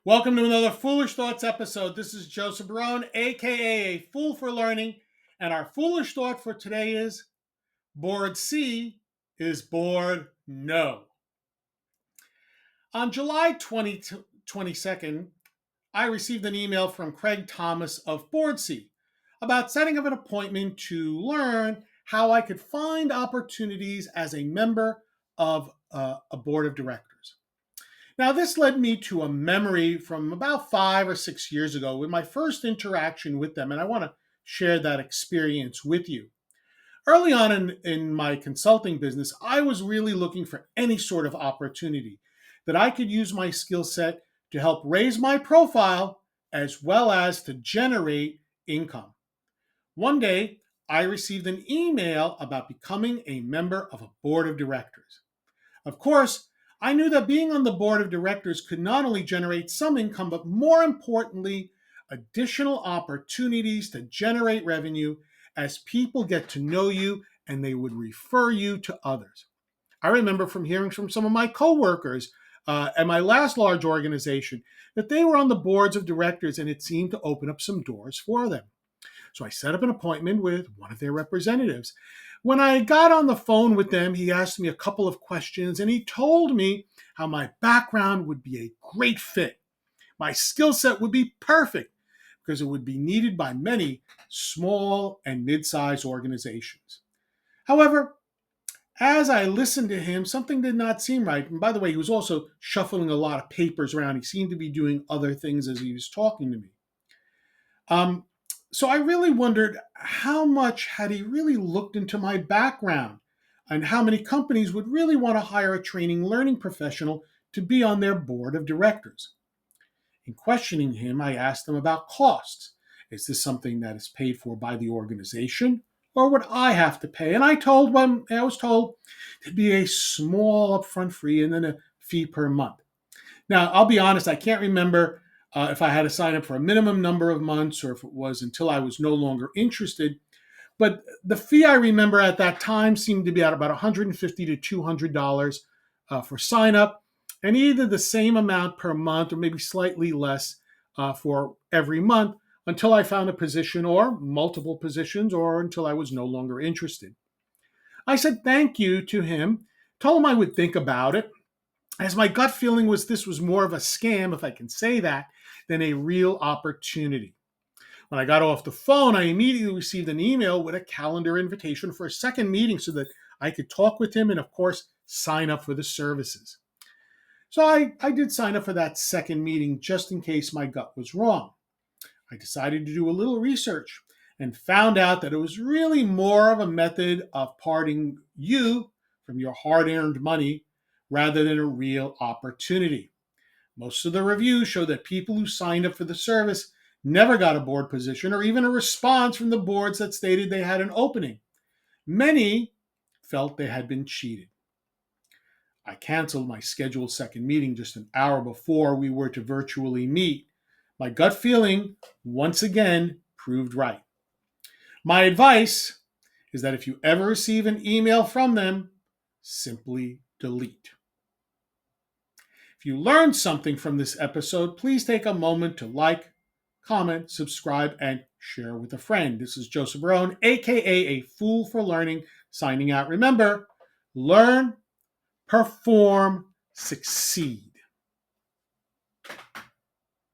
Welcome to another Foolish Thoughts episode. This is Joseph Barone, aka A Fool for Learning, and our foolish thought for today is BoardSi is BoardNo. On July 22nd, I received an email from Craig Thomas of BoardSi about setting up an appointment to learn how I could find opportunities as a member of a board of directors. Now, this led me to a memory from about 5 or 6 years ago with my first interaction with them, and I want to share that experience with you. Early on in my consulting business, I was really looking for any sort of opportunity that I could use my skill set to help raise my profile as well as to generate income. One day, I received an email about becoming a member of a board of directors. Of course, I knew that being on the board of directors could not only generate some income, but more importantly, additional opportunities to generate revenue as people get to know you and they would refer you to others. I remember from hearing from some of my coworkers at my last large organization that they were on the boards of directors and it seemed to open up some doors for them. So I set up an appointment with one of their representatives. When I got on the phone with them, he asked me a couple of questions and he told me how my background would be a great fit. My skill set would be perfect because it would be needed by many small and mid-sized organizations. However, as I listened to him, something did not seem right. And by the way, he was also shuffling a lot of papers around. He seemed to be doing other things as he was talking to me. So I really wondered how much had he really looked into my background and how many companies would really want to hire a training learning professional to be on their board of directors. In questioning him, I asked him about costs. Is this something that is paid for by the organization or would I have to pay? And I was told it'd be a small upfront fee and then a fee per month. Now, I'll be honest, I can't remember if I had to sign up for a minimum number of months or if it was until I was no longer interested. But the fee I remember at that time seemed to be at about $150 to $200 for sign up, and either the same amount per month or maybe slightly less for every month until I found a position or multiple positions or until I was no longer interested. I said thank you to him, told him I would think about it, as my gut feeling was this was more of a scam, if I can say that, than a real opportunity. When I got off the phone, I immediately received an email with a calendar invitation for a second meeting so that I could talk with him and, of course, sign up for the services. So I did sign up for that second meeting just in case my gut was wrong. I decided to do a little research and found out that it was really more of a method of parting you from your hard-earned money rather than a real opportunity. Most of the reviews show that people who signed up for the service never got a board position or even a response from the boards that stated they had an opening. Many felt they had been cheated. I canceled my scheduled second meeting just an hour before we were to virtually meet. My gut feeling, once again, proved right. My advice is that if you ever receive an email from them, simply delete. If you learned something from this episode, please take a moment to like, comment, subscribe, and share with a friend. This is Joseph Barone, aka A Fool for Learning, signing out. Remember, learn, perform, succeed.